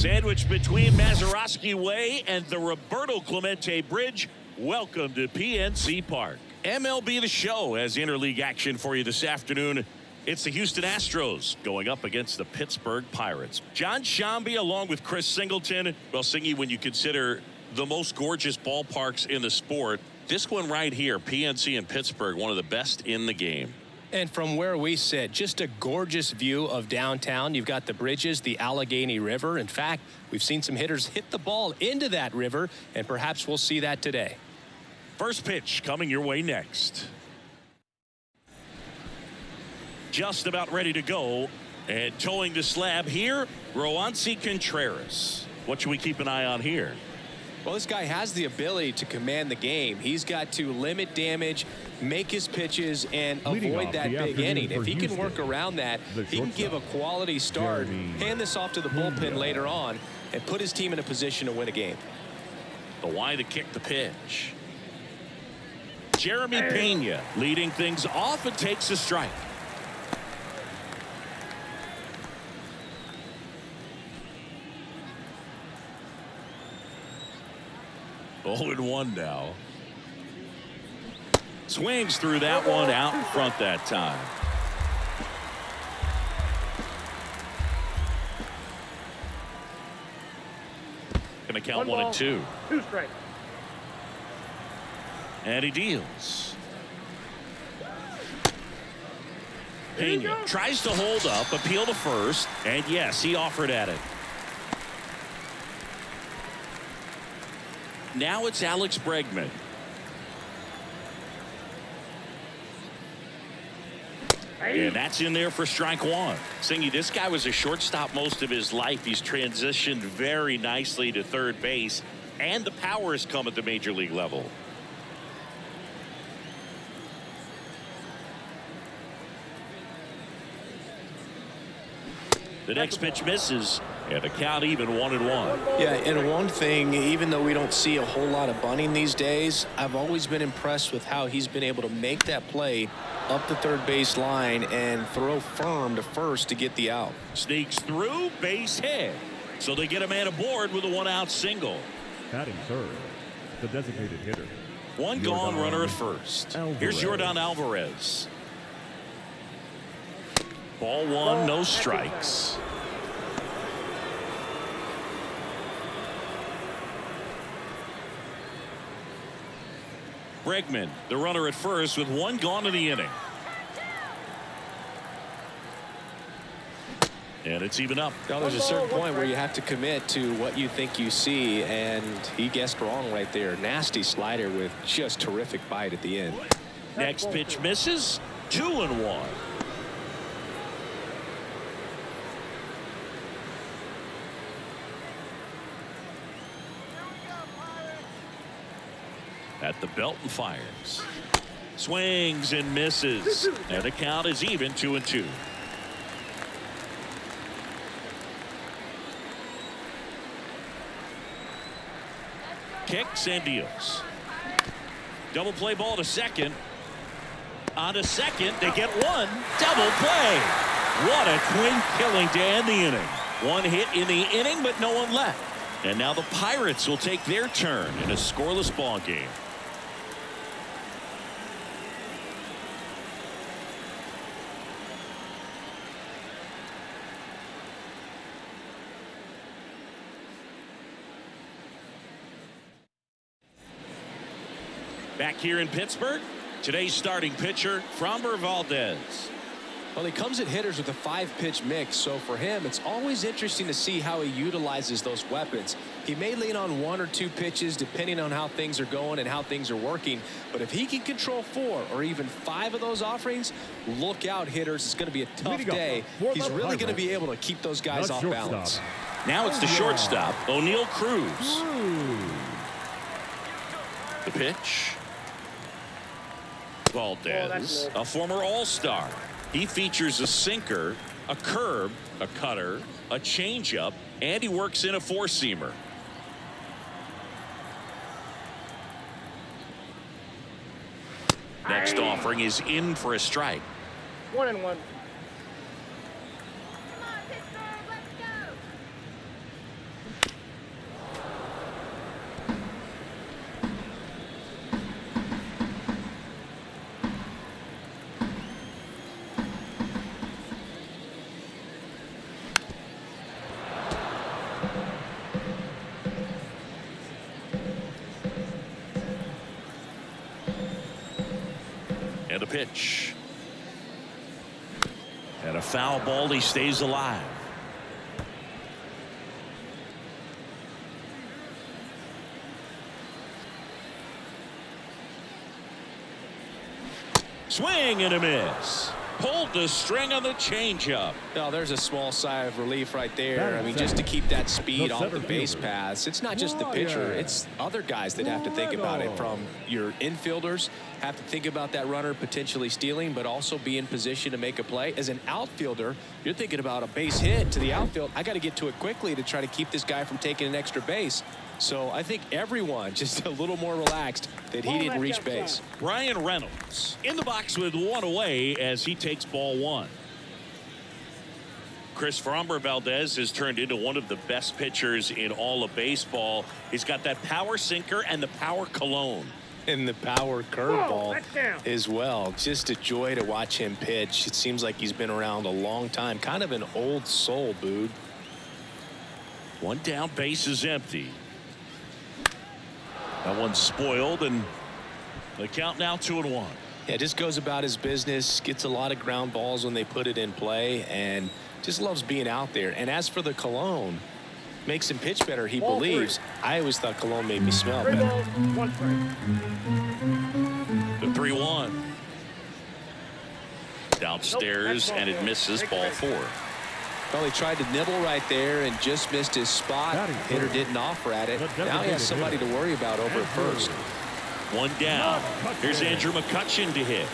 Sandwiched between Mazeroski Way and the Roberto Clemente Bridge, welcome to PNC Park. MLB The Show has interleague action for you this afternoon. It's the Houston Astros going up against the Pittsburgh Pirates. John Shambi along with Chris Singleton. Well, Singy, when you consider the most gorgeous ballparks in the sport, this one right here, PNC in Pittsburgh, one of the best in the game. And from where we sit, just a gorgeous view of downtown. You've got the bridges, the Allegheny River. In fact, we've seen some hitters hit the ball into that river, and perhaps we'll see that today. First pitch coming your way next. Just about ready to go, and towing the slab here, Roansy Contreras. What should we keep an eye on here? Well, this guy has the ability to command the game. He's got to limit damage, make his pitches, and avoid that big inning. If he can work around that, he can give a quality start, hand this off to the bullpen later on, and put his team in a position to win a game. The Y to kick the pitch. Jeremy Pena leading things off and takes a strike. 0-1 now. Swings through that one out in front that time. Gonna count 1 and 2. 2 strikes. And he deals. Pena tries to hold up, appeal to first, and yes, he offered at it. Now it's Alex Bregman. And that's in there for strike 1. Singy, this guy was a shortstop most of his life. He's transitioned very nicely to third base, and the power has come at the major league level. The next pitch misses, and the count even 1-1. Yeah, and one thing, even though we don't see a whole lot of bunting these days, I've always been impressed with how he's been able to make that play up the third base line and throw firm to first to get the out. Sneaks through, base hit. So they get a man aboard with a 1-out single. Batting third, the designated hitter. One gone, runner at first. Here's Jordan Alvarez. Ball 1, no strikes. Bregman, the runner at first with 1 gone in the inning. And it's even up. Now there's a certain point where you have to commit to what you think you see, and he guessed wrong right there. Nasty slider with just terrific bite at the end. Next pitch misses. 2-1. At the belt and fires. Swings and misses. And the count is even 2-2. Kicks and deals. Double play ball to second. On to second, they get 1. Double play. What a twin killing to end the inning. 1 hit in the inning, but no one left. And now the Pirates will take their turn in a scoreless ball game. Back here in Pittsburgh, today's starting pitcher, Framber Valdez. Well, he comes at hitters with a 5-pitch mix, so for him, it's always interesting to see how he utilizes those weapons. He may lean on 1 or 2 pitches depending on how things are going and how things are working, but if he can control 4 or even 5 of those offerings, look out, hitters. It's going to be a tough day. He's really going to be able to keep those guys off balance. Now it's the shortstop, O'Neal Cruz. The pitch. Valdez, a former All-Star. He features a sinker, a curve, a cutter, a changeup, and he works in a 4-seamer. Next offering is in for a strike. 1-1. pitch. And a foul ball. He stays alive. Swing and a miss. Pulled the string on the changeup. Now there's a small sigh of relief right there. I mean, just to keep that speed off the base paths. It's not just the pitcher. It's other guys that have to think about it. From your infielders have to think about that runner potentially stealing, but also be in position to make a play. As an outfielder, you're thinking about a base hit to the outfield. I got to get to it quickly to try to keep this guy from taking an extra base. So I think everyone just a little more relaxed that he didn't reach base. Brian Reynolds in the box with one away as he takes ball one. Chris Framber Valdez has turned into one of the best pitchers in all of baseball. He's got that power sinker and the power cologne. And the power curveball as well. Just a joy to watch him pitch. It seems like he's been around a long time. Kind of an old soul, Bood. One down, base is empty. That one's spoiled, and the count now 2-1. Yeah, just goes about his business, gets a lot of ground balls when they put it in play, and just loves being out there. And as for the cologne, makes him pitch better, he believes. I always thought cologne made me smell better. The 3-1. Downstairs, and it misses, ball 4. Well, he tried to nibble right there and just missed his spot. Hitter didn't offer at it. Now he has somebody to worry about over at first. One down. Here's Andrew McCutcheon to hit.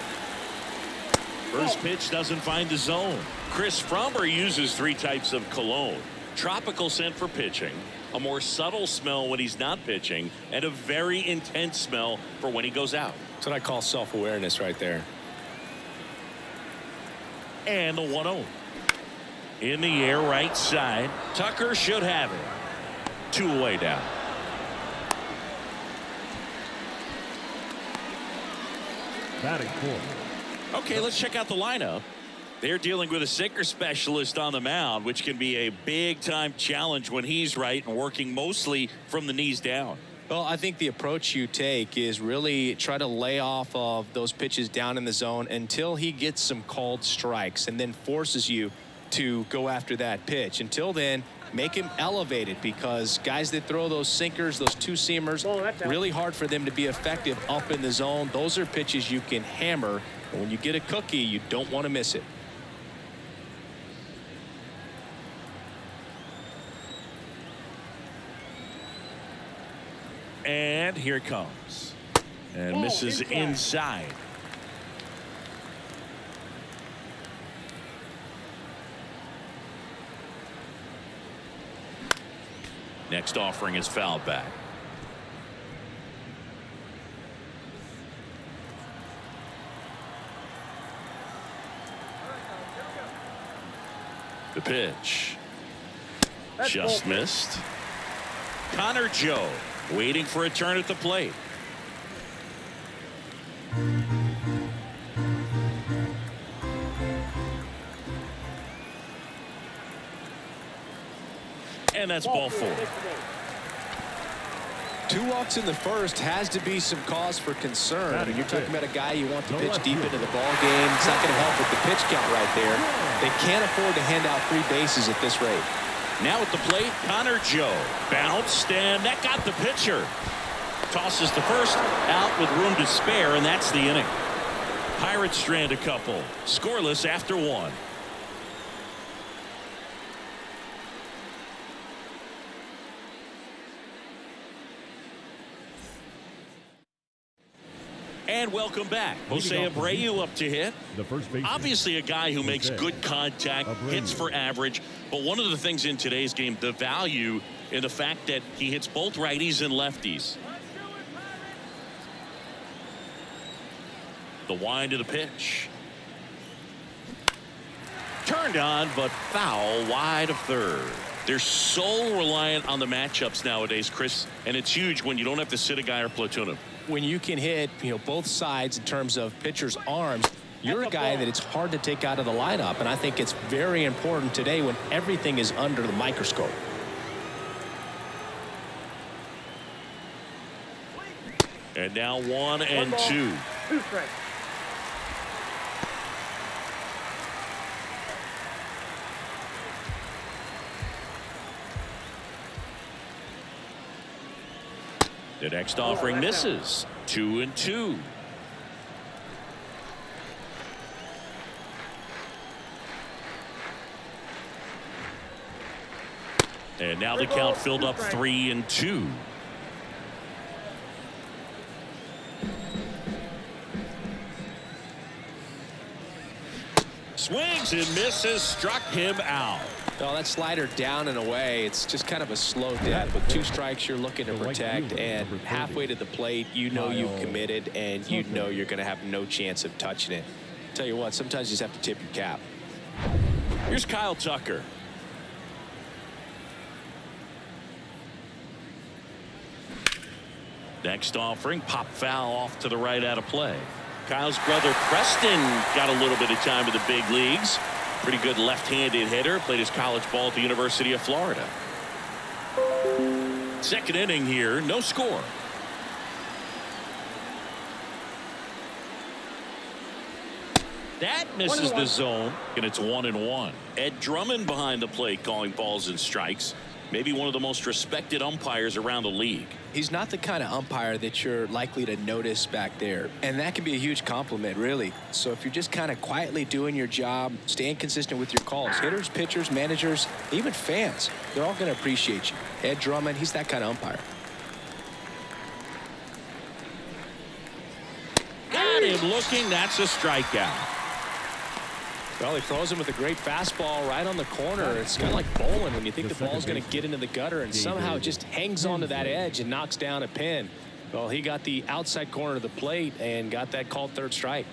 First pitch doesn't find the zone. Chris Framber uses 3 types of cologne. Tropical scent for pitching, a more subtle smell when he's not pitching, and a very intense smell for when he goes out. That's what I call self-awareness right there. And the 1-0. In the air, right side. Tucker should have it. 2 away down. Batting 4. Okay, let's check out the lineup. They're dealing with a sinker specialist on the mound, which can be a big-time challenge when he's right and working mostly from the knees down. Well, I think the approach you take is really try to lay off of those pitches down in the zone until he gets some called strikes and then forces you to go after that pitch. Until then, make him elevated, because guys that throw those sinkers, those two-seamers, really hard for them to be effective up in the zone. Those are pitches you can hammer, and when you get a cookie, you don't want to miss it. And here it comes. And misses inside. Next offering is fouled back. The pitch. Just missed. Connor Joe waiting for a turn at the plate. And that's ball 4. 2 walks in the first has to be some cause for concern. I mean, you're talking about a guy you want to pitch deep into the ball game. It's not going to help with the pitch count right there. They can't afford to hand out 3 bases at this rate. Now at the plate, Connor Joe bounced, and that got the pitcher. Tosses to first, out with room to spare, and that's the inning. Pirates strand a couple, scoreless after 1. And welcome back. Jose Abreu up to hit. Obviously a guy who makes good contact, hits for average. But one of the things in today's game, the value in the fact that he hits both righties and lefties. The wind of the pitch. Turned on, but foul wide of third. They're so reliant on the matchups nowadays, Chris, and it's huge when you don't have to sit a guy or platoon him. When you can hit, both sides in terms of pitchers' arms, you're a guy that it's hard to take out of the lineup, and I think it's very important today when everything is under the microscope. And now 1 and 2. The next offering misses. 2-2. And now the count filled up 3-2. Swings and misses, struck him out. Well, that slider down and away, it's just kind of a slow death. With 2 strikes, you're looking to protect, and halfway to the plate, you know you've committed, and you know you're going to have no chance of touching it. Tell you what, sometimes you just have to tip your cap. Here's Kyle Tucker. Next offering, pop foul off to the right out of play. Kyle's brother Preston got a little bit of time in the big leagues. Pretty good left-handed hitter. Played his college ball at the University of Florida. Second inning here, no score. That misses the zone, and it's 1-1. Ed Drummond behind the plate calling balls and strikes. Maybe one of the most respected umpires around the league. He's not the kind of umpire that you're likely to notice back there. And that can be a huge compliment, really. So if you're just kind of quietly doing your job, staying consistent with your calls, hitters, pitchers, managers, even fans, they're all going to appreciate you. Ed Drummond, he's that kind of umpire. Got him looking. That's a strikeout. Well, he throws him with a great fastball right on the corner. It's kind of like bowling when you think the ball's going to get into the gutter and somehow it just hangs onto that edge and knocks down a pin. Well, he got the outside corner of the plate and got that called third strike.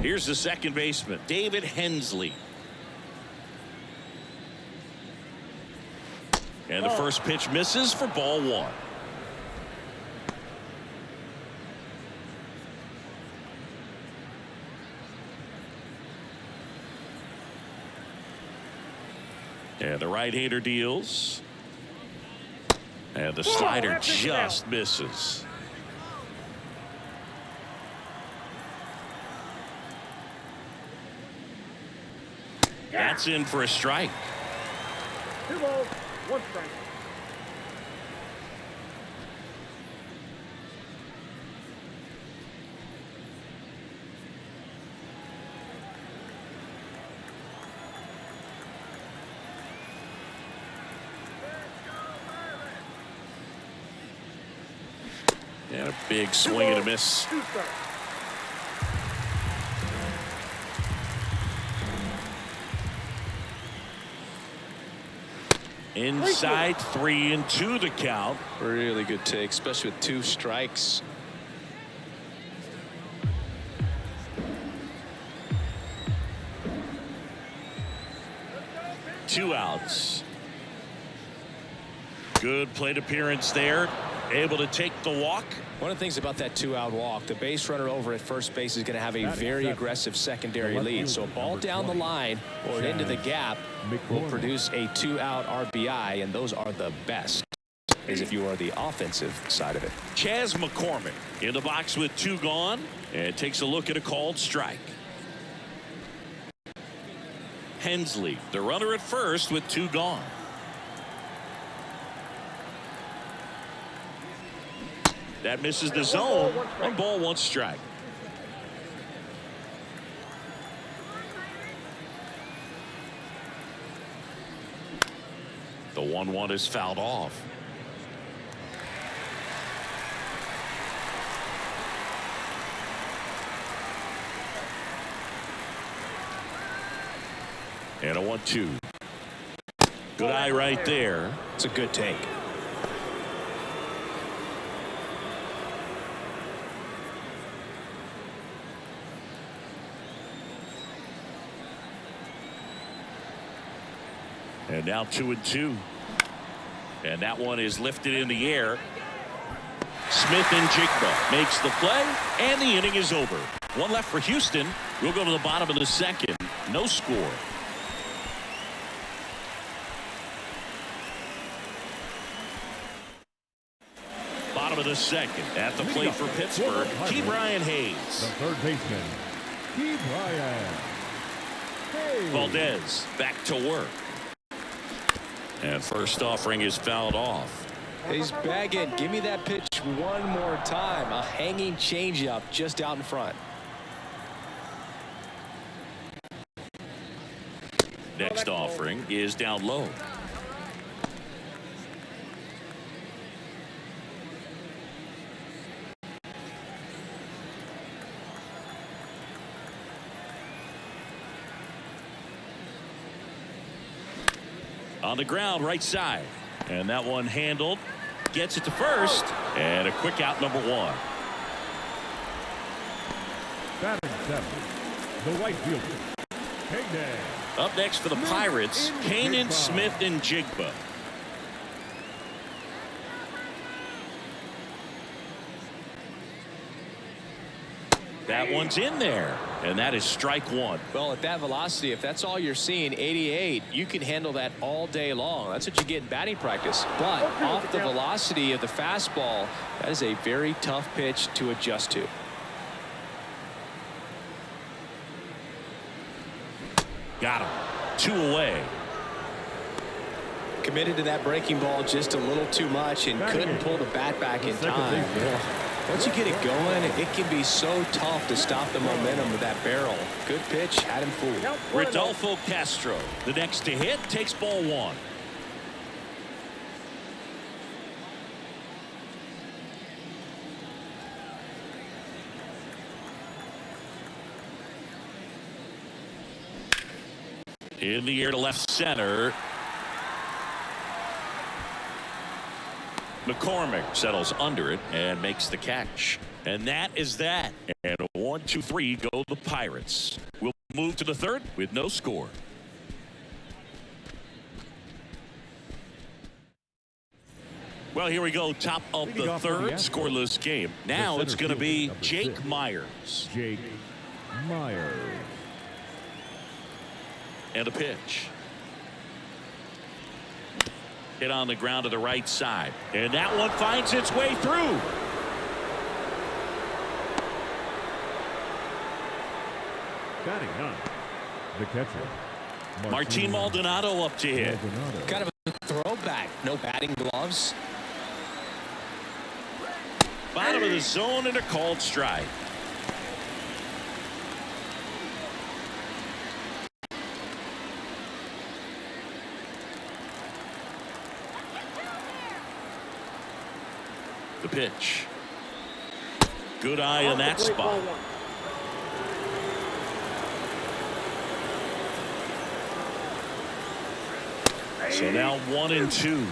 Here's the second baseman, David Hensley. And the first pitch misses for ball 1. And the right-hander deals. And the slider just misses. That's in for a strike. 2 balls, 1 strike. And a big swing and a miss. 2 strikes. Inside 3-2 the count. Really good take, especially with 2 strikes. Two outs. Good plate appearance there. Able to take the walk. One of the things about that 2-out walk, the base runner over at first base is going to have a very aggressive secondary lead. So a ball down the line or into the gap will produce a 2-out RBI, and those are the best, as if you are the offensive side of it. Chas McCormick in the box with 2 gone and takes a look at a called strike. Hensley, the runner at first with 2 gone. That misses the zone on ball 1 strike. The 1-1 is fouled off. And a 1-2. Good eye right there. It's a good take. And now 2-2. And that one is lifted in the air. Smith and Jigba makes the play, and the inning is over. 1 left for Houston. We'll go to the bottom of the second. No score. Bottom of the second. At the plate for Pittsburgh, Key Brian Hayes. The third baseman, Key Brian. Valdez back to work. And first offering is fouled off. He's begging. Give me that pitch one more time. A hanging changeup just out in front. Next offering is down low. On the ground, right side. And that one handled. Gets it to first. And a quick out, number one. Batting seventh, the right fielder, Payday. Up next for the Pirates, Kanan Smith and Jigba. That one's in there, and that is strike one. Well, at that velocity, if that's all you're seeing, 88, you can handle that all day long. That's what you get in batting practice. But off the velocity of the fastball, that is a very tough pitch to adjust to. Got him. 2 away. Committed to that breaking ball just a little too much and couldn't pull the bat back in time. Once you get it going, it can be so tough to stop the momentum of that barrel. Good pitch, had him fooled. Rodolfo Castro, the next to hit, takes ball one. In the air to left center. McCormick settles under it and makes the catch. And that is that. And a 1-2-3 go the Pirates. We'll move to the third with no score. Well, here we go. Top of the third, scoreless game. Now it's going to be Jake Myers. Jake Myers. And a pitch. Hit on the ground to the right side. And that one finds its way through. Batting ninth, the catcher, Martin Maldonado up to hit. Kind of a throwback. No batting gloves. Bottom of the zone and a called strike. The pitch. Good eye on that spot. So now 1-2.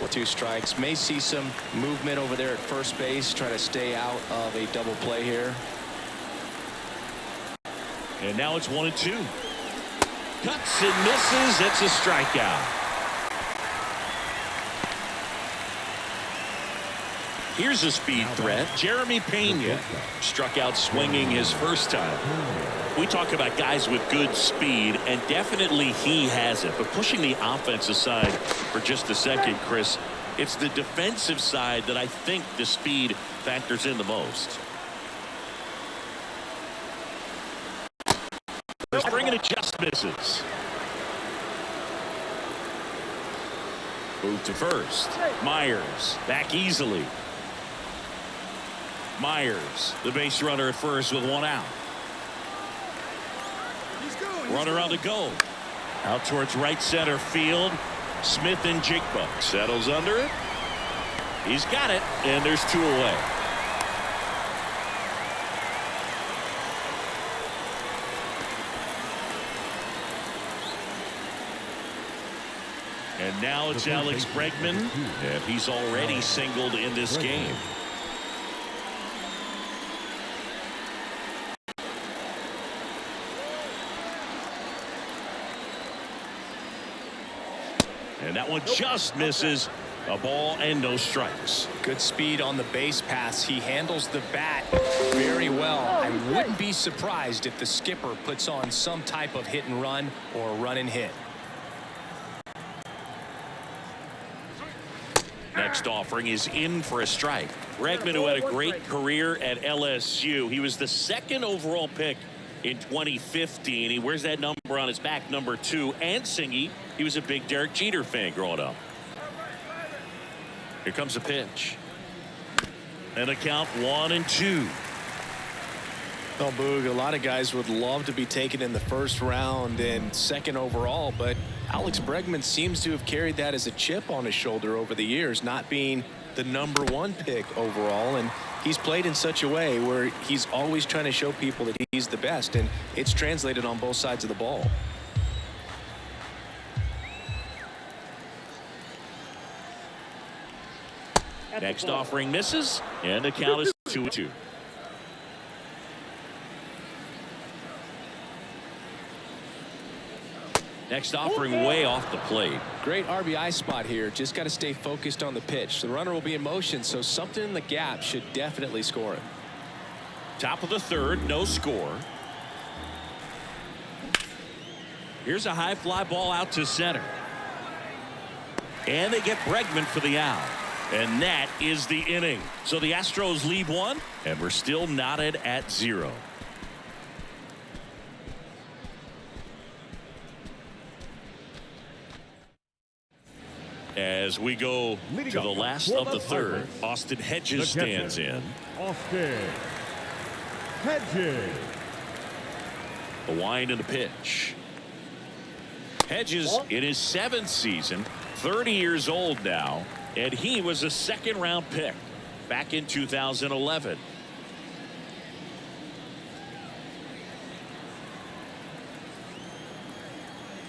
Well, 2 strikes. May see some movement over there at first base. Try to stay out of a double play here. And now it's 1-2. Cuts and misses. It's a strikeout. Here's a speed threat. Jeremy Pena struck out swinging his first time. We talk about guys with good speed, and definitely he has it. But pushing the offensive side for just a second, Chris, it's the defensive side that I think the speed factors in the most. First bringing it just misses. Move to first. Myers back easily. Myers, the base runner at first with 1 out. Runner on the go. Out towards right center field. Smith and Jigba settles under it. He's got it, and there's 2 away. And now it's Alex Bregman, and he's already singled in this game. And that one just misses. A ball and no strikes. Good speed on the base pass. He handles the bat very well. I wouldn't be surprised if the skipper puts on some type of hit and run or run and hit. Next offering is in for a strike. Bregman, who had a great career at LSU. He was the 2nd overall pick in 2015. He wears that number on his back, number 2. And Singy, he was a big Derek Jeter fan growing up. Here comes a pitch. And a count 1-2. Well, Boog, a lot of guys would love to be taken in the first round and second overall, but Alex Bregman seems to have carried that as a chip on his shoulder over the years, not being the number 1 pick overall. And he's played in such a way where he's always trying to show people that he's the best, and it's translated on both sides of the ball. Next offering misses, and the count is 2-2. Next offering way off the plate. Great RBI spot here. Just got to stay focused on the pitch. The runner will be in motion, so something in the gap should definitely score him. Top of the 3rd, no score. Here's a high fly ball out to center. And they get Bregman for the out. And that is the inning. So the Astros lead 1, and we're still knotted at 0. As we go to the last of the 3rd, Austin Hedges stands in. Austin Hedges. The wind and the pitch. Hedges in his 7th season, 30 years old now, and he was a 2nd-round pick back in 2011.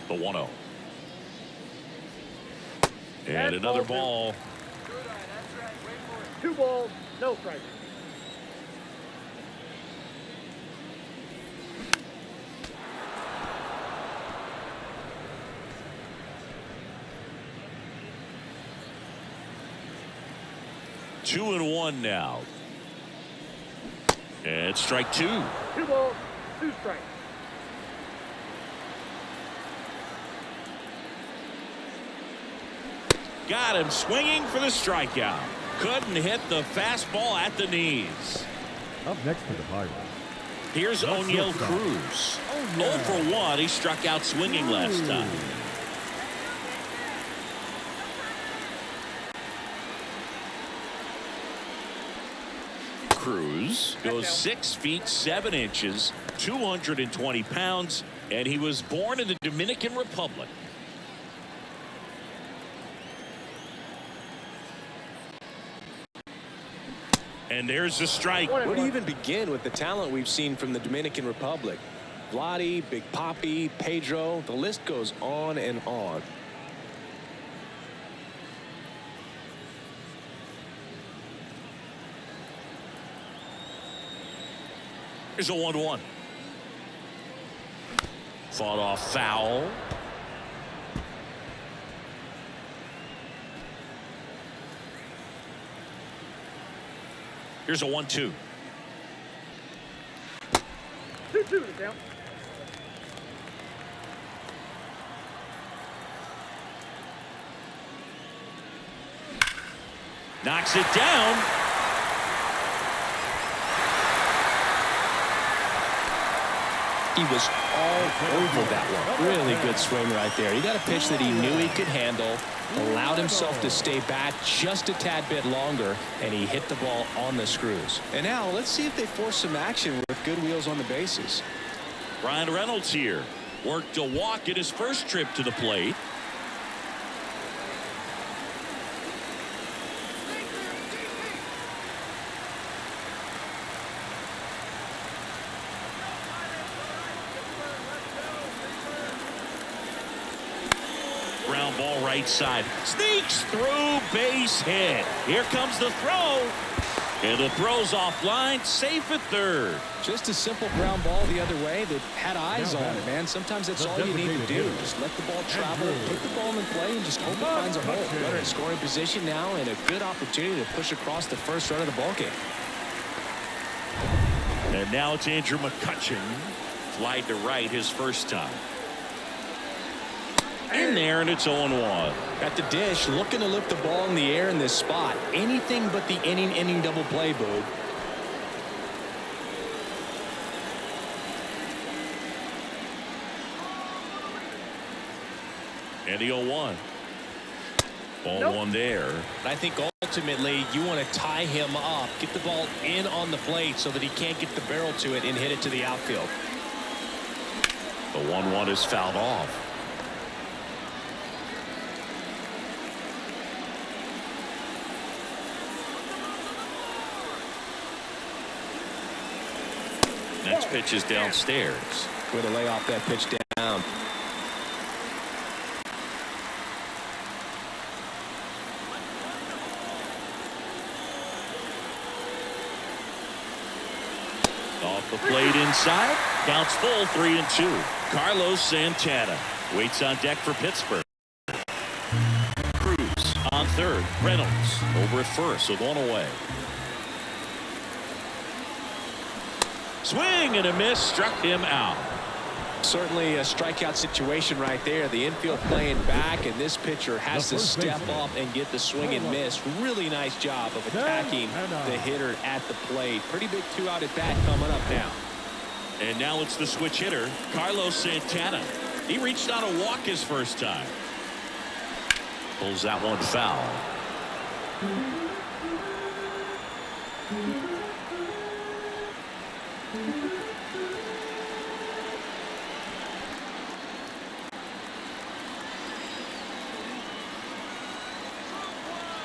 The 1-0. And another ball. 2 balls, no strikes. Two and 1 now. And strike 2. 2 balls, 2 strikes. Got him swinging for the strikeout. Couldn't hit the fastball at the knees. Up next for the Pirates. Here's O'Neill Cruz. 0 for 1. He struck out swinging last time. Cruz goes 6 feet 7 inches, 220 pounds, and he was born in the Dominican Republic. And there's the strike. Where do you even begin with the talent we've seen from the Dominican Republic? Vladdy, Big Papi, Pedro, the list goes on and on. Here's a 1-1. Fought off foul. Here's a 1-2. 2-2 to count. Knocks it down. He was all over that one. Really good swing right there. He got a pitch that he knew he could handle, allowed himself to stay back just a tad bit longer, and he hit the ball on the screws. And now let's see if they force some action with good wheels on the bases. Ryan Reynolds here. Worked a walk in his first trip to the plate. Ground ball right side. Sneaks through, base hit. Here comes the throw. And the throw's offline, safe at 3rd. Just a simple ground ball the other way that had eyes on it, man. Sometimes that's all you need to do. Just let the ball travel, put the ball in play, and just hope it finds a hole. Runner in scoring position now, and a good opportunity to push across the first run of the ball game. And now it's Andrew McCutchen. Flied to right his first time. In there, and it's 0-1. Got the dish, looking to lift the ball in the air in this spot. Anything but the inning double play, Boog. And the 0-1. Ball one there. I think ultimately you want to tie him up, get the ball in on the plate so that he can't get the barrel to it and hit it to the outfield. The 1-1 is fouled off. Next pitch is downstairs. Way to lay off that pitch down. Off the plate inside. Counts full, 3-2. Carlos Santana waits on deck for Pittsburgh. Cruz on third. Reynolds over at first with one away. Swing and a miss, struck him out. Certainly a strikeout situation right there. The infield playing back, and this pitcher has to step up and get the swing and miss. Really nice job of attacking the hitter at the plate. Pretty big 2-out at bat coming up now. And now it's the switch hitter, Carlos Santana. He reached on a walk his first time. Pulls that one foul.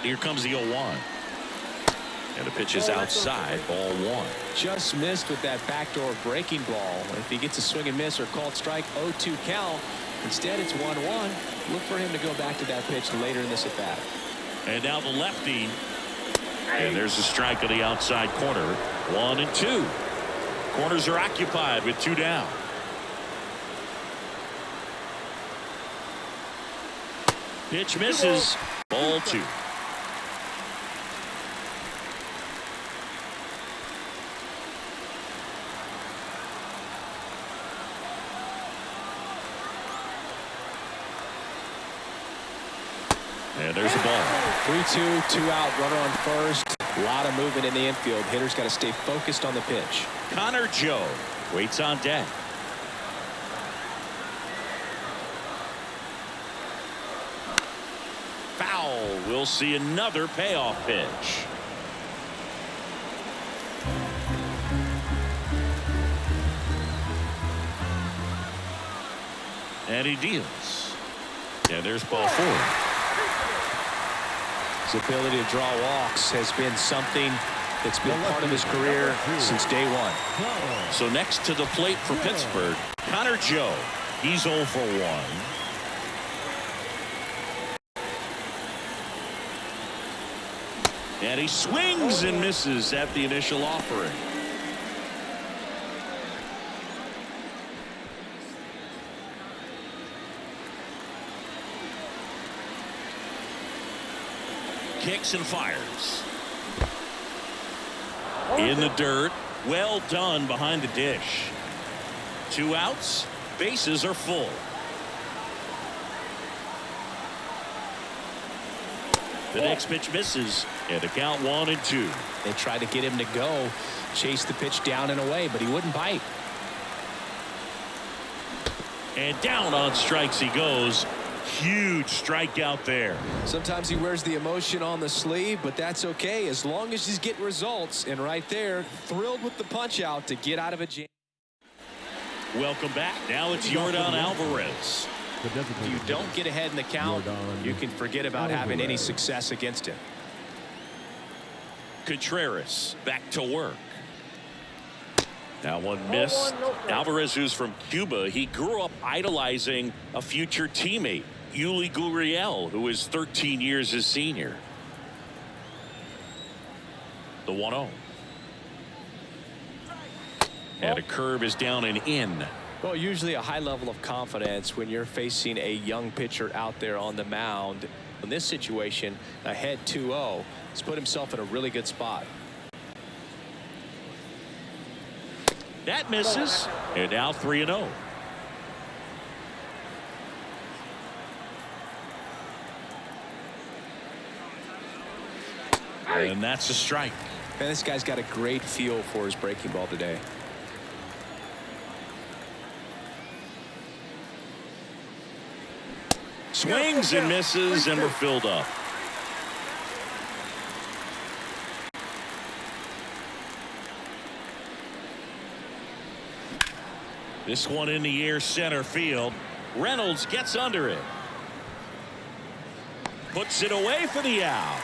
Here comes the 0-1. And the pitch is outside, ball one. Just missed with that backdoor breaking ball. If he gets a swing and miss or called strike, 0-2 count. Instead, it's 1-1. Look for him to go back to that pitch later in this at bat. And now the lefty. And there's a strike on the outside corner. 1-2. Corners are occupied with 2 down. Pitch misses. Ball 2. And there's a ball. 3-2, 2-out, runner on first. A lot of movement in the infield. Hitter's got to stay focused on the pitch. Connor Joe waits on deck. Foul. We'll see another payoff pitch. And he deals. And there's ball 4. His ability to draw walks has been something that's been part of his career since day one. So next to the plate for Pittsburgh, Connor Joe. He's 0 for 1. And he swings and misses at the initial offering. Kicks and fires. In the dirt. Well done behind the dish. 2 outs. Bases are full. The next pitch misses. And the count 1-2. They tried to get him to go, chase the pitch down and away, but he wouldn't bite. And down on strikes he goes. Huge strikeout there. Sometimes he wears the emotion on the sleeve, but that's okay as long as he's getting results. And right there, thrilled with the punch out to get out of a jam. Welcome back. Now it's Yordan Alvarez. If you don't get ahead in the count, you can forget about having any success against him. Contreras back to work. That one missed. Alvarez, who's from Cuba, he grew up idolizing a future teammate, Yuli Gurriel, who is 13 years his senior. The 1-0. And a curve is down and in. Well, usually a high level of confidence when you're facing a young pitcher out there on the mound. In this situation, ahead 2-0, he's put himself in a really good spot. That misses. And now 3-0. And that's a strike. Man, this guy's got a great feel for his breaking ball today. Swings and misses, and we're filled up. This one in the air center field. Reynolds gets under it. Puts it away for the out.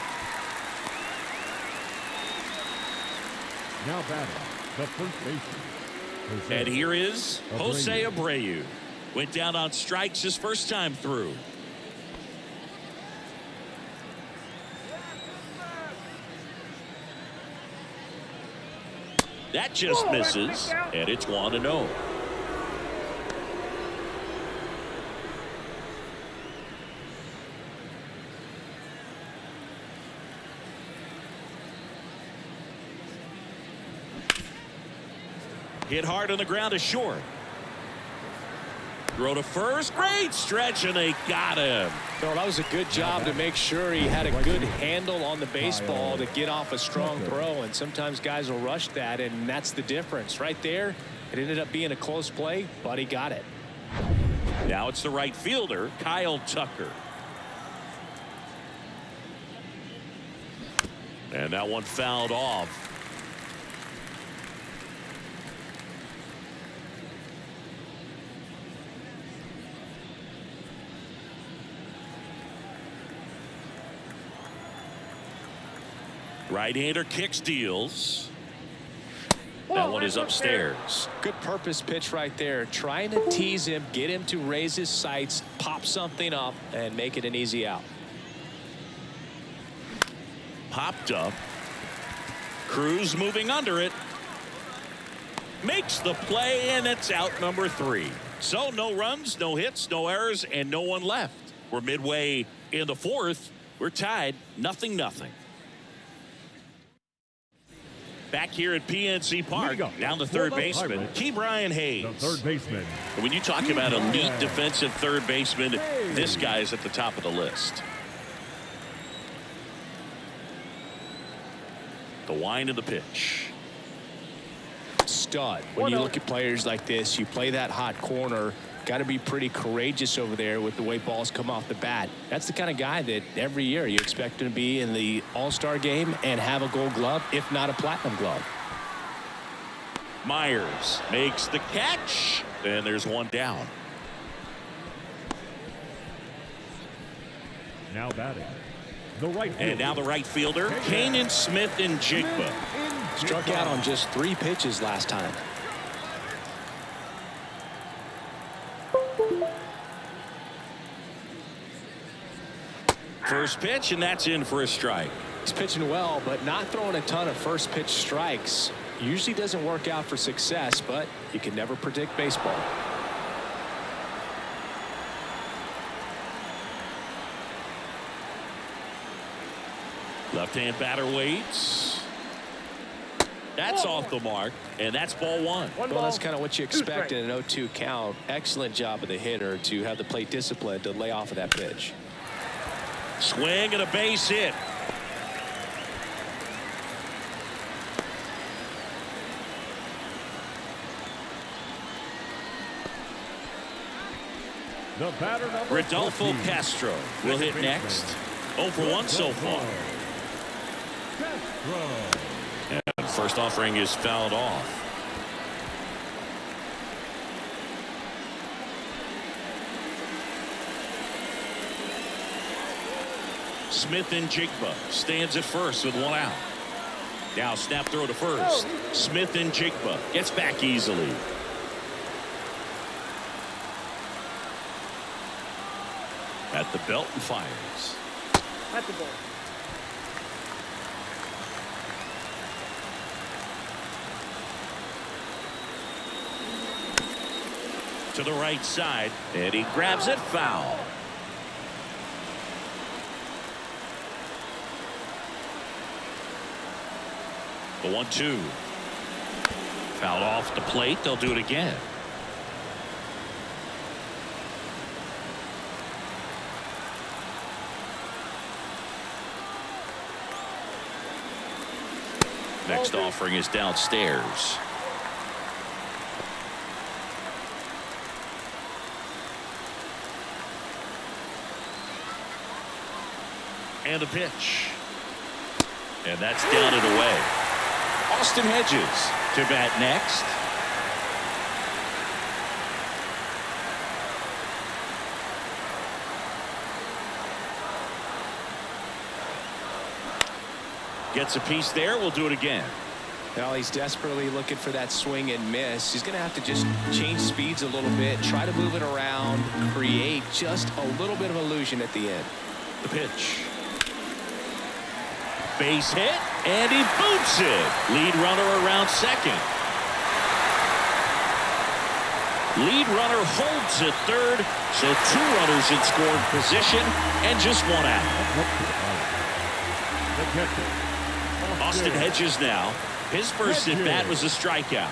Now batting, the first baseman. And here is Jose Abreu. Went down on strikes his first time through. That just misses, and it's 1-0. Hit hard on the ground to short. Throw to first. Great stretch, and they got him. No, that was a good job to make sure he had a good handle on the baseball to get off a strong throw. And sometimes guys will rush that, and that's the difference. Right there, it ended up being a close play, but he got it. Now it's the right fielder, Kyle Tucker. And that one fouled off. Right-hander kicks, deals. That one is upstairs. Good purpose pitch right there. Trying to tease him, get him to raise his sights, pop something up, and make it an easy out. Popped up. Cruz moving under it. Makes the play, and it's out number 3. So no runs, no hits, no errors, and no one left. We're midway in the 4th. We're tied 0-0. Back here at PNC Park, down the third baseman, Ke'Bryan Hayes. The third baseman. And when you talk about elite defensive third baseman, this guy is at the top of the list. The wind of the pitch. Stud. When you look at players like this, you play that hot corner, got to be pretty courageous over there with the way balls come off the bat. That's the kind of guy that every year you expect him to be in the All-Star game and have a Gold Glove, if not a Platinum Glove. Myers makes the catch, and there's one down. Now batting, the right fielder. And now the right fielder, Kanan Smith-Njigba. Struck out on just 3 pitches last time. First pitch, and that's in for a strike. He's pitching well, but not throwing a ton of first pitch strikes. Usually doesn't work out for success, but you can never predict baseball. Left-hand batter waits. That's off the mark, and that's ball 1. Well, that's kind of what you expect in an 0-2 count. Excellent job of the hitter to have the plate discipline to lay off of that pitch. Swing and a base hit. The batter number Rodolfo 14. Castro will hit next. 0 for 1 so far. Castro. And first offering is fouled off. Smith-Njigba stands at first with 1 out. Now snap throw to first. Smith-Njigba gets back easily. At the belt and fires. At the ball. To the right side, and he grabs it foul. The 1-2. Fouled off the plate. They'll do it again. Next offering is downstairs. And the pitch. And that's down and away. Austin Hedges to bat next. Gets a piece there. We'll do it again. Well, he's desperately looking for that swing and miss. He's going to have to just change speeds a little bit, try to move it around, create just a little bit of illusion at the end. The pitch. Base hit, and he boots it. Lead runner around second. Lead runner holds at third, so 2 runners in scoring position and just 1 out. Austin Hedges now. His first at bat was a strikeout.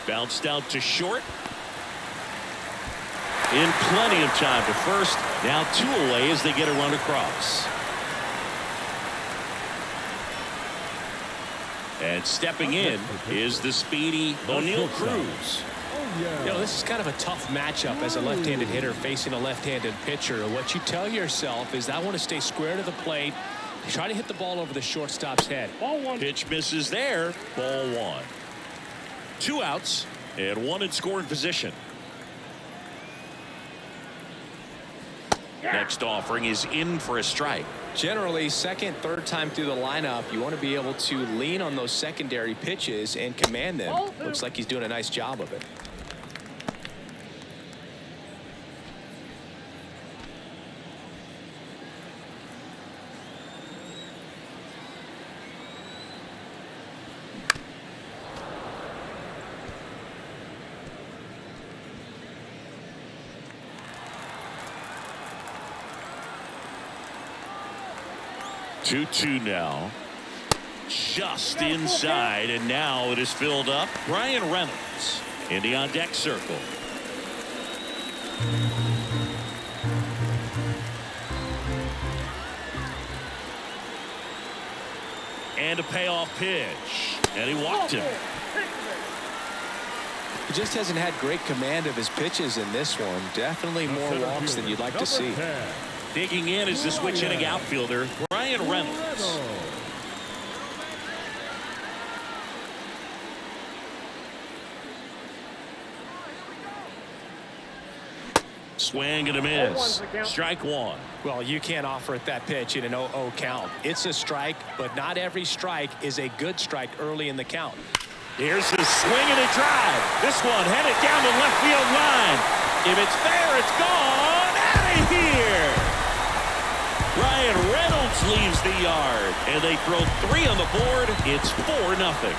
Bounced out to short. In plenty of time to first. Now 2 away as they get a run across. And stepping in is the speedy O'Neal Cruz. You know, this is kind of a tough matchup as a left-handed hitter facing a left-handed pitcher. What you tell yourself is, I want to stay square to the plate, try to hit the ball over the shortstop's head. Ball 1. Pitch misses there. Ball 1. 2 outs and 1 in scoring position. Next offering is in for a strike. Generally, second, third time through the lineup, you want to be able to lean on those secondary pitches and command them. Looks like he's doing a nice job of it. Two now. Just inside, and now it is filled up. Brian Reynolds in the on-deck circle. And a payoff pitch. And he walked him. He just hasn't had great command of his pitches in this one. Definitely more walks than you'd like to see. Digging in is the switch inning outfielder, Brian Reynolds. Swing and a miss. Strike 1. Well, you can't offer it that pitch in an 0-0 count. It's a strike, but not every strike is a good strike early in the count. Here's the swing and a drive. This one headed down the left field line. If it's fair, it's gone. Out of here. Brian Reynolds leaves the yard, and they throw 3 on the board. It's 4-0.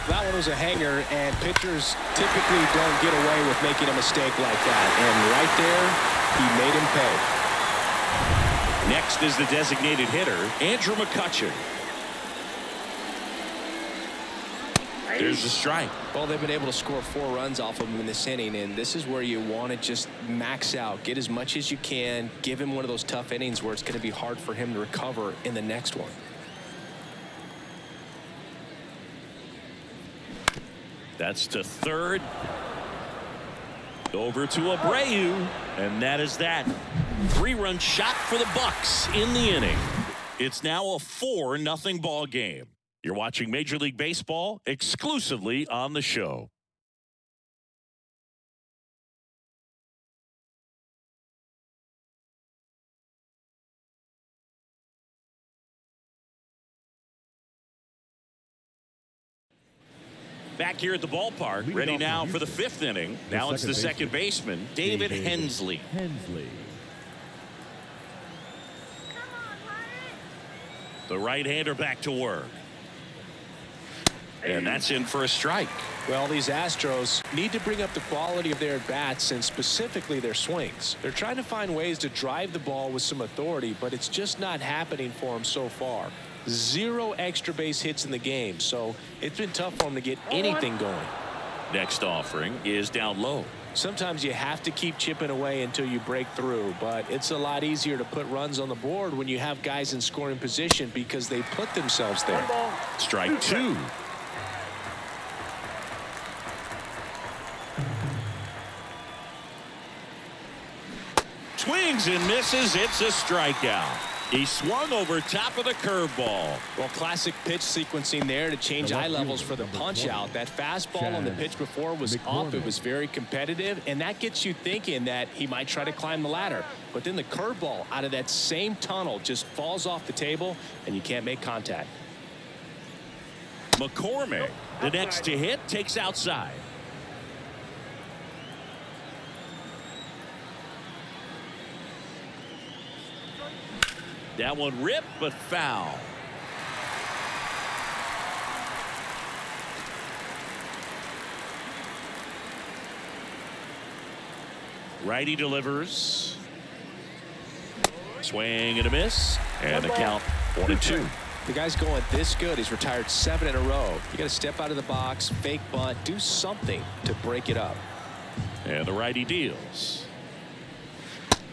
That one was a hanger, and pitchers typically don't get away with making a mistake like that. And right there, he made him pay. Next is the designated hitter, Andrew McCutcheon. There's the strike. Well, they've been able to score 4 runs off of him in this inning, and this is where you want to just max out, get as much as you can, give him one of those tough innings where it's going to be hard for him to recover in the next one. That's to third. Over to Abreu, and that is that. 3-run shot for the Bucks in the inning. It's now a 4-0 ball game. You're watching Major League Baseball exclusively on the show. Back here at the ballpark, ready now for the 5th inning. Now it's the second baseman, David Hensley. The right-hander back to work. And that's in for a strike. Well, these Astros need to bring up the quality of their at-bats and specifically their swings. They're trying to find ways to drive the ball with some authority, but it's just not happening for them so far. 0 extra base hits in the game, so it's been tough for them to get anything going. Next offering is down low. Sometimes you have to keep chipping away until you break through, but it's a lot easier to put runs on the board when you have guys in scoring position because they put themselves there. Strike two. Swings and misses. It's a strikeout. He swung over top of the curveball. Well, classic pitch sequencing there to change eye levels for the punch out. That fastball on the pitch before was up. It was very competitive, and that gets you thinking that he might try to climb the ladder. But then the curveball out of that same tunnel just falls off the table, and you can't make contact. McCormick, the next to hit, takes outside. That one ripped, but foul. Righty delivers. Swing and a miss. And the count 1-2. The guy's going this good. He's retired 7 in a row. You got to step out of the box, fake bunt, do something to break it up. And the righty deals.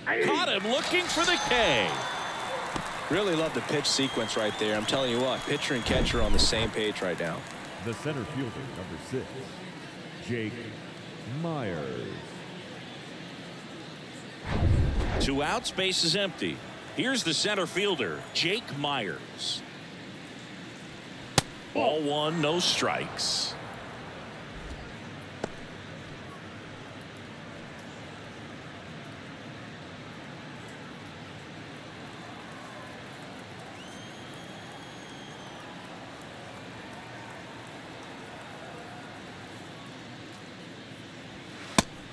Caught him looking for the K. Really love the pitch sequence right there. I'm telling you what, pitcher and catcher are on the same page right now. The center fielder, number 6, Jake Myers. 2 outs, base is empty. Here's the center fielder, Jake Myers. Ball 1, no strikes.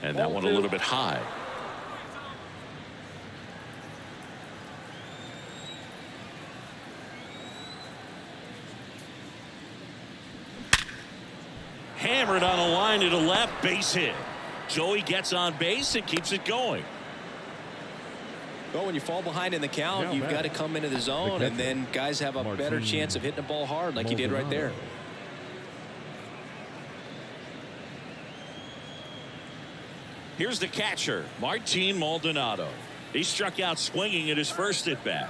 And that one a little bit high. Hammered on a line to the left, base hit. Joey gets on base and keeps it going. Well, when you fall behind in the count, you've got to come into the zone, and then guys have a better chance of hitting the ball hard like he did right there. Here's the catcher, Martin Maldonado. He struck out swinging at his first at bat.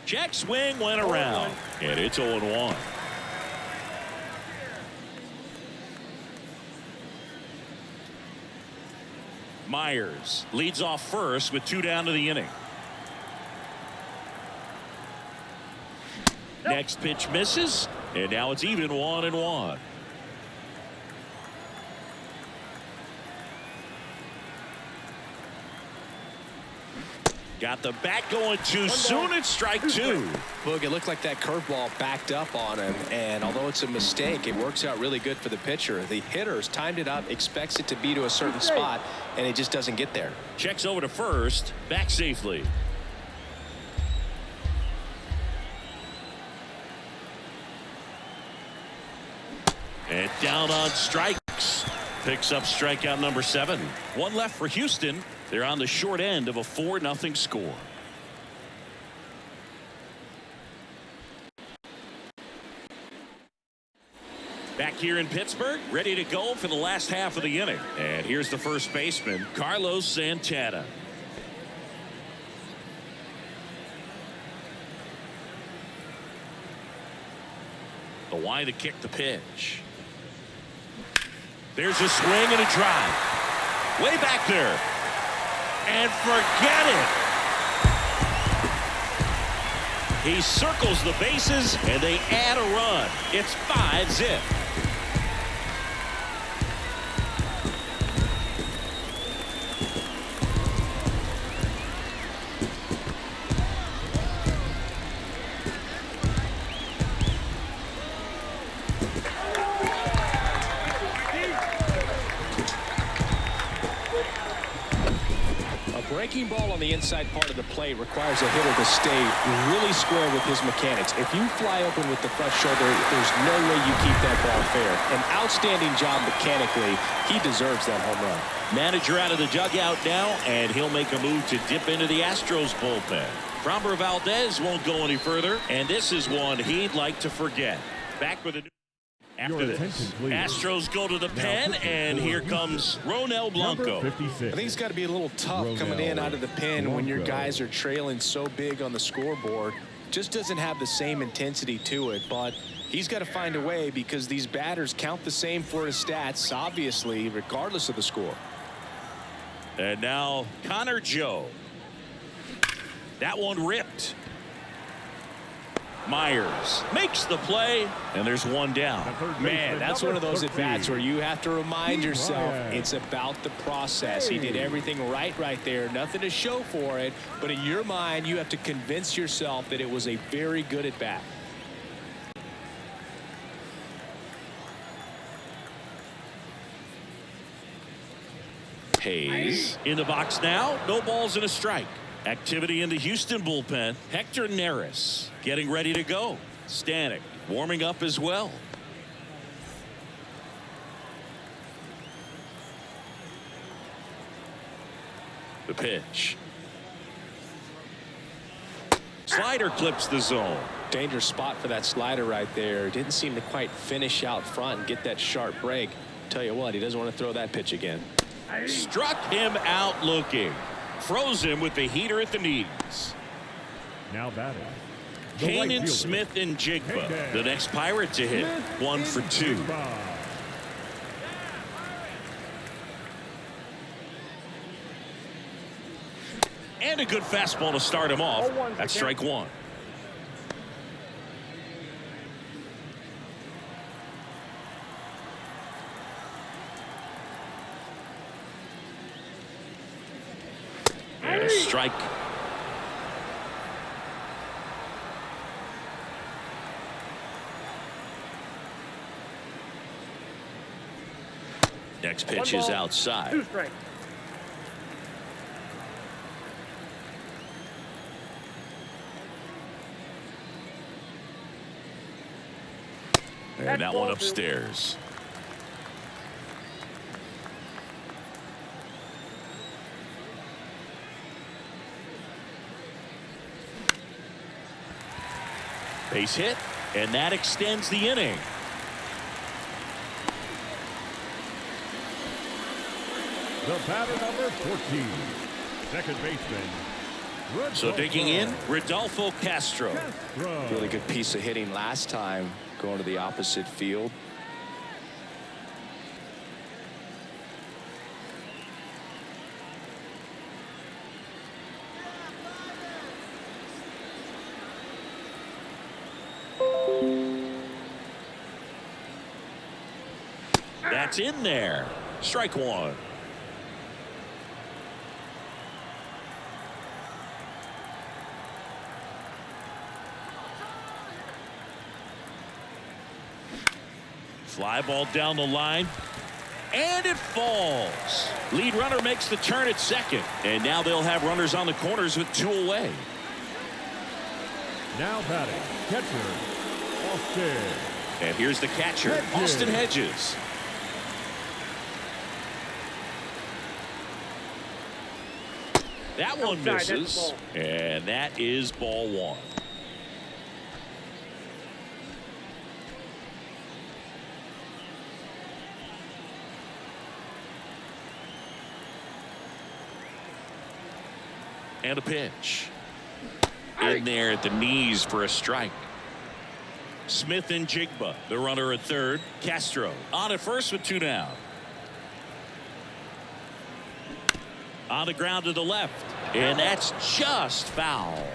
Check swing went around, and it's 0-1. Myers leads off first with 2 down to the inning. Next pitch misses, and now it's even 1-1. Got the bat going too soon. It's strike 2. Look, it looked like that curveball backed up on him, and although it's a mistake, it works out really good for the pitcher. The hitter's timed it up, expects it to be to a certain spot, and it just doesn't get there. Checks over to first, back safely. And down on strikes. Picks up strikeout number 7. 1 left for Houston. They're on the short end of a 4-0 score. Back here in Pittsburgh, ready to go for the last half of the inning. And here's the first baseman, Carlos Santana. The line to kick the pitch. There's a swing and a drive. Way back there. And forget it. He circles the bases, and they add a run. It's 5-0. Breaking ball on the inside part of the plate requires a hitter to stay really square with his mechanics. If you fly open with the front shoulder, there's no way you keep that ball fair. An outstanding job mechanically. He deserves that home run. Manager out of the dugout now, and he'll make a move to dip into the Astros bullpen. Framber Valdez won't go any further, and this is one he'd like to forget. Back with a new. after this. Astros go to the pen, and here comes Ronel Blanco. I think it's got to be a little tough coming in out of the pen when your guys are trailing so big on the scoreboard. Just doesn't have the same intensity to it, but he's got to find a way because these batters count the same for his stats, obviously, regardless of the score. And now Connor Joe. That one ripped. Myers makes the play, and there's one down. Man, that's one of those at-bats where you have to remind yourself it's about the process. He did everything right there. Nothing to show for it, but in your mind, you have to convince yourself that it was a very good at-bat. Hayes in the box now. No balls and a strike. Activity in the Houston bullpen. Hector Neris getting ready to go. Stanek warming up as well. The pitch. Slider clips the zone. Dangerous spot for that slider right there. Didn't seem to quite finish out front and get that sharp break. Tell you what, he doesn't want to throw that pitch again. Struck him out looking. Froze him with the heater at the knees. Now batting. Kanan Smith and Jigba, the next Pirate to hit. 1 for 2. And a good fastball to start him off. That's strike one. And a strike. Next pitch is outside. 2 strikes. And that one upstairs. Base hit, and that extends the inning. The batter number 14, second baseman. So digging in, Rodolfo Castro. Really good piece of hitting last time, going to the opposite field. That's in there. Strike one. Fly ball down the line, and it falls. Lead runner makes the turn at second, and now they'll have runners on the corners with 2 away. Now batting, catcher, Austin. And here's the catcher, Austin Hedges. That one misses, and that is ball one. And a pitch. In there at the knees for a strike. Smith and Jigba, the runner at third. Castro on at first with 2 down. On the ground to the left, and that's just foul.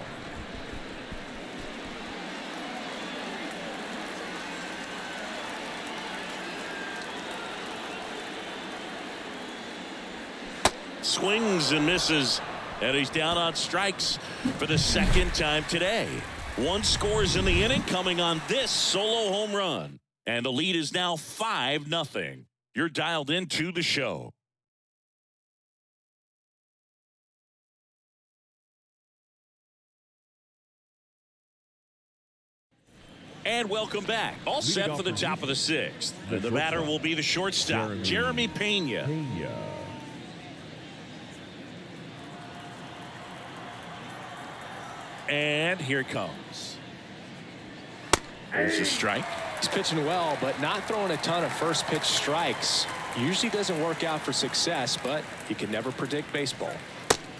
Swings and misses, and he's down on strikes for the second time today. 1 scores in the inning coming on this solo home run, and the lead is now 5-0. You're dialed into the show. And welcome back. All set for the top of the 6th. The batter will be the shortstop, Jeremy Pena. And here it comes. There's a strike. He's pitching well, but not throwing a ton of first pitch strikes. Usually doesn't work out for success, but you can never predict baseball.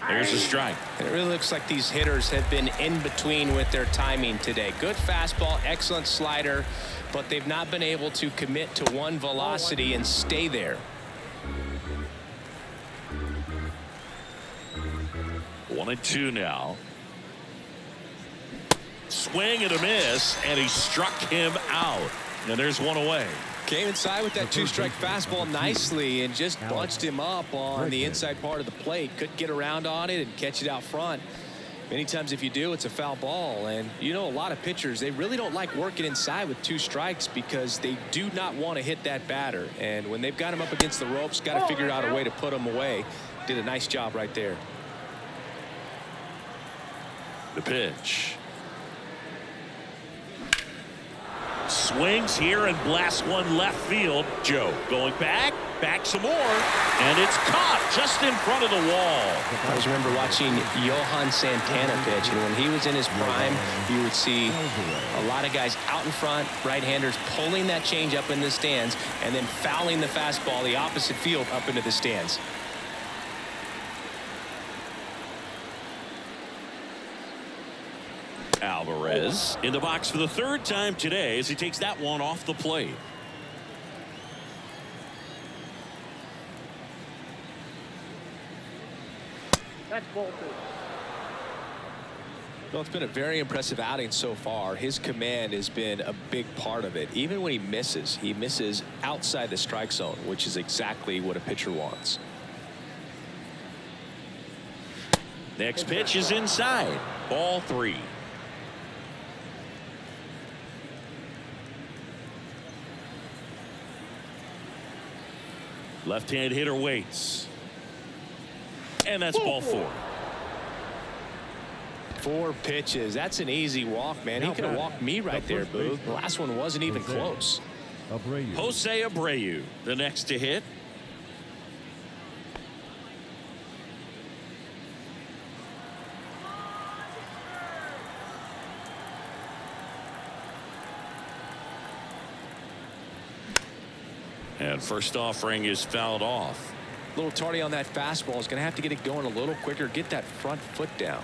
There's a strike. And it really looks like these hitters have been in between with their timing today. Good fastball, excellent slider, but they've not been able to commit to one velocity and stay there. 1-2 now. Swing and a miss, and he struck him out. And there's one away. Came inside with that two-strike fastball nicely and just bunched him up on the inside part of the plate. Couldn't get around on it and catch it out front. Many times if you do, it's a foul ball. And you know, a lot of pitchers, they really don't like working inside with two strikes because they do not want to hit that batter. And when they've got him up against the ropes, got to figure out a way to put him away. Did a nice job right there. The pitch. Swings here and blasts one left field. Joe going back some more, and it's caught just in front of the wall. I always remember watching Johan Santana pitch, and when he was in his prime, you would see a lot of guys out in front, right-handers pulling that change up in the stands, and then fouling the fastball the opposite field up into the stands. Alvarez in the box for the third time today as he takes that one off the plate. That's ball 2. Well, it's been a very impressive outing so far. His command has been a big part of it. Even when he misses outside the strike zone, which is exactly what a pitcher wants. Next pitch is inside. Ball 3. Left-hand hitter waits. And that's ball 4. 4 pitches. That's an easy walk, man. He could have walked me right there, Boo. The last one wasn't even close. Jose Abreu, the next to hit. And first offering is fouled off. A little tardy on that fastball. Is going to have to get it going a little quicker. Get that front foot down.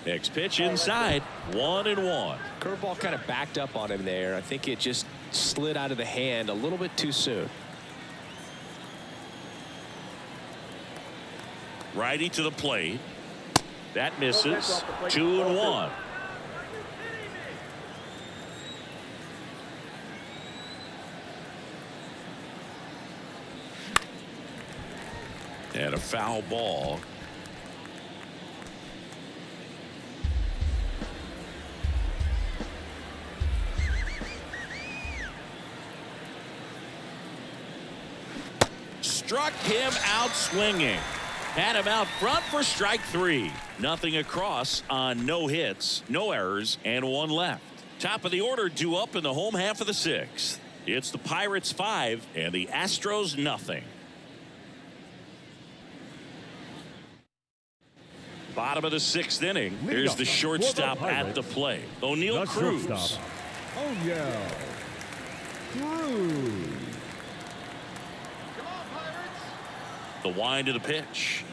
Next pitch inside. 1-1. Curveball kind of backed up on him there. I think it just slid out of the hand a little bit too soon. Righty to the plate. That misses. 2-1. And a foul ball. Struck him out swinging. Had him out front for strike 3. Nothing across on no hits, no errors, and 1 left. Top of the order due up in the home half of the 6th. It's the Pirates 5 and the Astros nothing. Bottom of the 6th inning. Here's the shortstop at the plate. O'Neal Cruz. O'Neal Cruz. The wind of the pitch.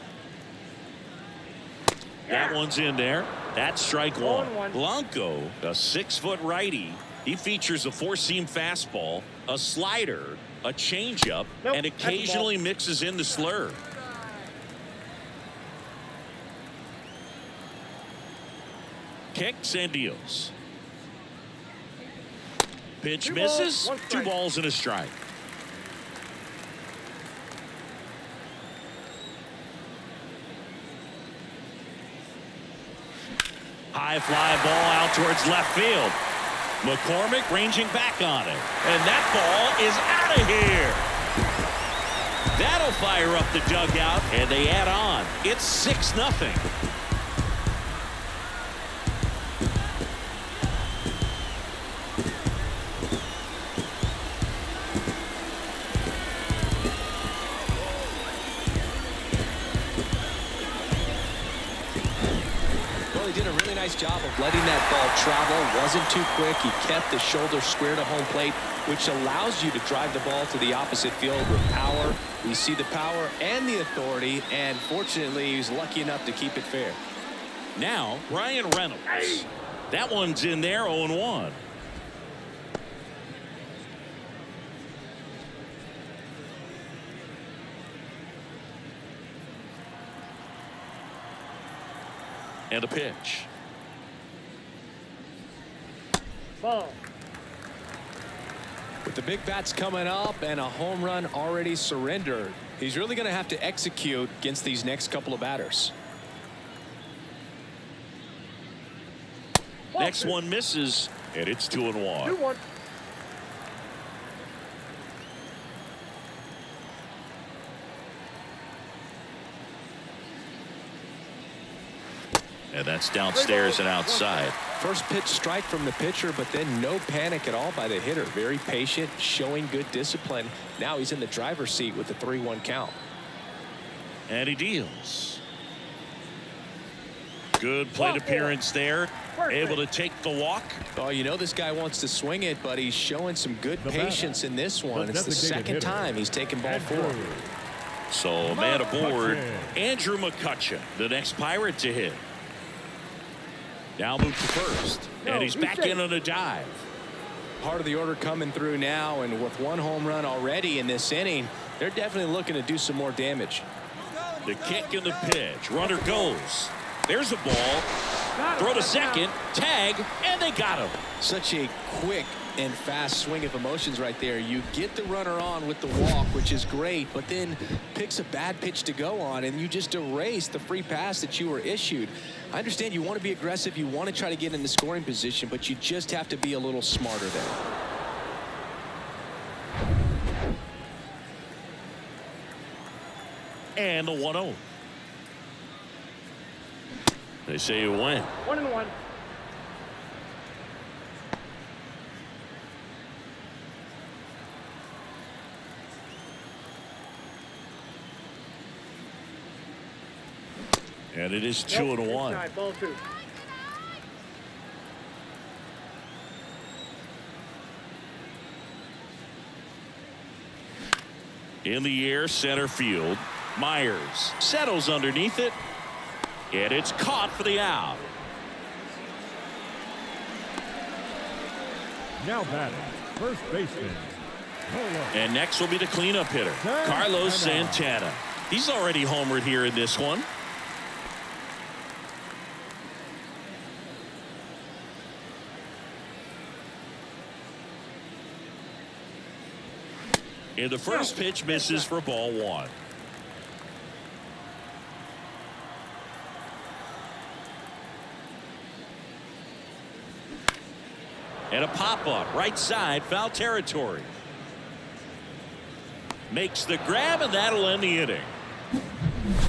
That one's in there. That's strike 1. Blanco, a 6-foot righty. He features a 4-seam fastball, a slider, a changeup, and occasionally mixes in the slur. Kicks and deals. Pitch misses. 2 balls and a strike. High fly ball out towards left field. McCormick ranging back on it. And that ball is out of here. That'll fire up the dugout, and they add on. It's 6-0. did a really nice job of letting that ball travel. Wasn't too quick. He kept the shoulder square to home plate, which allows you to drive the ball to the opposite field with power. We see the power and the authority, and fortunately, he was lucky enough to keep it fair. Now, Brian Reynolds. That one's in there, 0-1. And a pitch. Ball. With the big bats coming up and a home run already surrendered, he's really going to have to execute against these next couple of batters. Next one misses, and it's 2-1. 2-1. And that's downstairs and outside. First pitch strike from the pitcher, but then no panic at all by the hitter. Very patient, showing good discipline. Now he's in the driver's seat with the 3-1 count. And he deals. Good plate appearance there. Able to take the walk. Oh, you know this guy wants to swing it, but he's showing some good patience in this one. It's the second time he's taken ball 4. So a man aboard, Andrew McCutcheon, the next Pirate to hit. Now move to first, and he's back in on a dive. Part of the order coming through now, and with 1 home run already in this inning, they're definitely looking to do some more damage. The kick and the pitch. Runner goes. There's a ball. Throw to second. Tag, and they got him. Such a quick and fast swing of emotions right there. You get the runner on with the walk, which is great, but then picks a bad pitch to go on, and you just erase the free pass that you were issued. I understand you want to be aggressive, you want to try to get in the scoring position, but you just have to be a little smarter there. And the 1-0. They say you win. 1-1. And it is 2-1. Ball 2. In the air, center field. Myers settles underneath it. And it's caught for the out. Now batting, first baseman. And next will be the cleanup hitter, Carlos Santana. He's already homered here in this one. And the first pitch misses for ball 1. And a pop-up, right side, foul territory. Makes the grab, and that'll end the inning.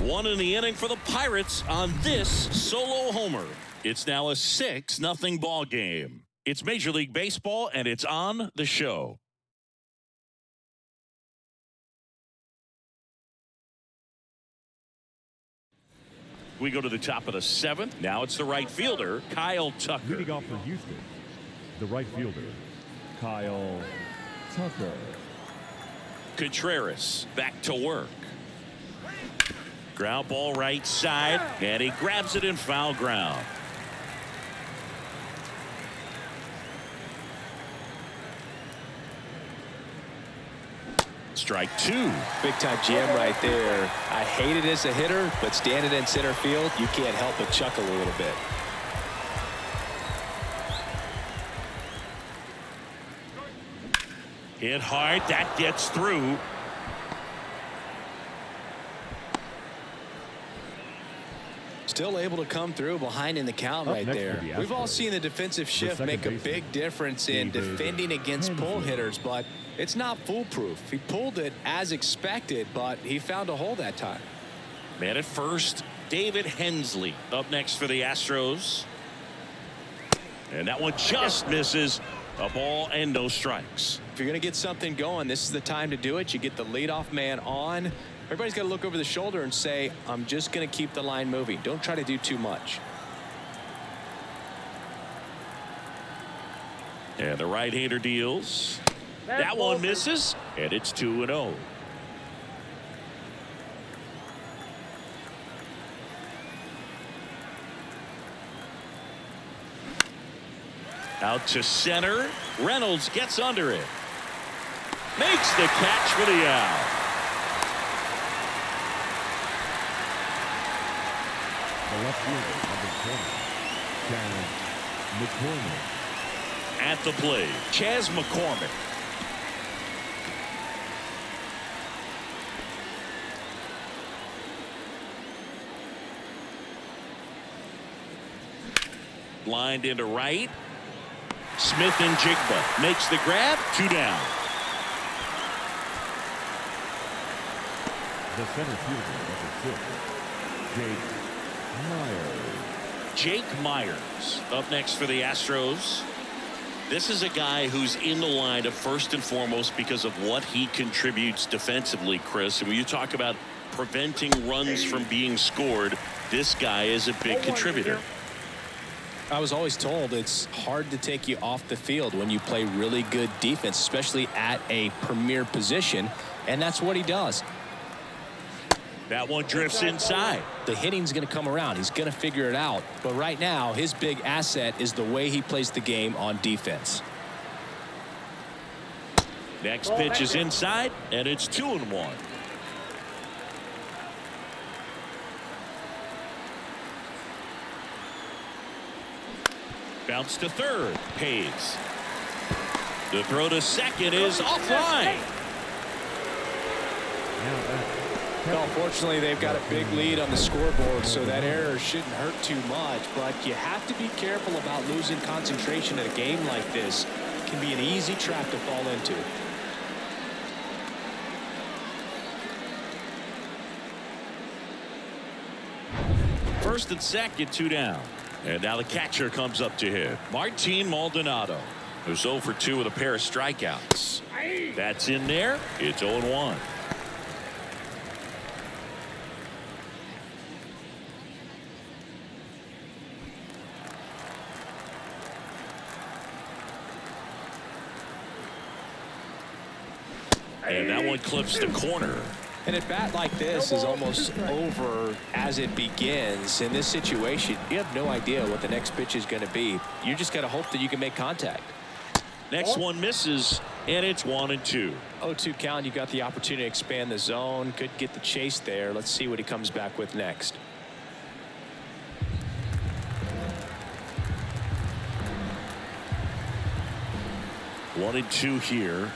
1 in the inning for the Pirates on this solo homer. It's now a 6-0 ball game. It's Major League Baseball, and it's on the show. We go to the top of the 7th. Now it's the right fielder, Kyle Tucker. Leading off for Houston, the right fielder, Kyle Tucker. Contreras back to work. Ground ball right side, and he grabs it in foul ground. Strike 2. Big time jam right there. I hate it as a hitter, but standing in center field, you can't help but chuckle a little bit. Hit hard, that gets through. Still able to come through behind in the count right there. We've all seen the defensive shift make a big difference in defending against pull hitters, but it's not foolproof. He pulled it as expected, but he found a hole that time. Man at first, David Hensley up next for the Astros. And that one just misses. A ball and no strikes. If you're going to get something going, this is the time to do it. You get the leadoff man on. Everybody's got to look over the shoulder and say, I'm just going to keep the line moving. Don't try to do too much. And the right-hander deals. That one misses, and it's 2-0. Out to center. Reynolds gets under it. Makes the catch for the out. The left fielder, number 20, McCormick. At the plate, Chas McCormick. Lined into right. Smith and Jigba makes the grab. 2 down. The center fielder, number 6, Jake Myers. Jake Myers up next for the Astros. This is a guy who's in the lineup first and foremost because of what he contributes defensively, Chris. And when you talk about preventing runs from being scored, this guy is a big contributor. I was always told it's hard to take you off the field when you play really good defense, especially at a premier position, and that's what he does. That one drifts inside. The hitting's going to come around. He's going to figure it out. But right now, his big asset is the way he plays the game on defense. Next pitch is inside, and it's 2-1. Bounce to third. Pays. The throw to second is offline. Well, fortunately, they've got a big lead on the scoreboard, so that error shouldn't hurt too much. But you have to be careful about losing concentration in a game like this. It can be an easy trap to fall into. First and second, 2 down. And now the catcher comes up to hit. Martin Maldonado, who's 0 for 2 with a pair of strikeouts. That's in there. It's 0-1. And that one clips the corner. And a bat like this is almost over as it begins. In this situation, you have no idea what the next pitch is going to be. You just got to hope that you can make contact. Next one misses, and it's 1-2. 0-2 count. You got the opportunity to expand the zone. Could get the chase there. Let's see what he comes back with next. One and two here.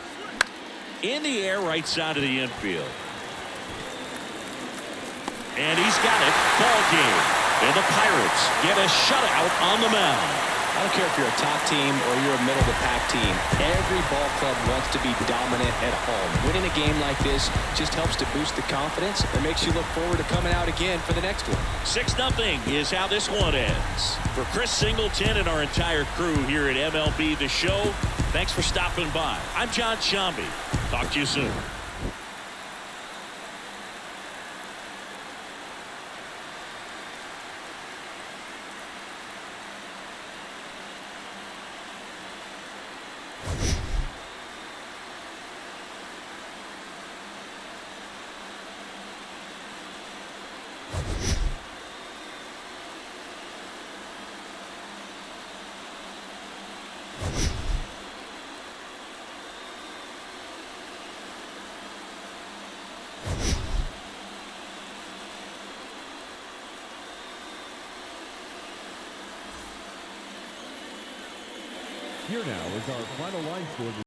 In the air, right side of the infield. And he's got it. Ball game. And the Pirates get a shutout on the mound. I don't care if you're a top team or you're a middle-of-the-pack team. Every ball club wants to be dominant at home. Winning a game like this just helps to boost the confidence and makes you look forward to coming out again for the next one. 6-0 is how this one ends. For Chris Singleton and our entire crew here at MLB The Show, thanks for stopping by. I'm John Shambi. Talk to you soon. Here now is our final line score.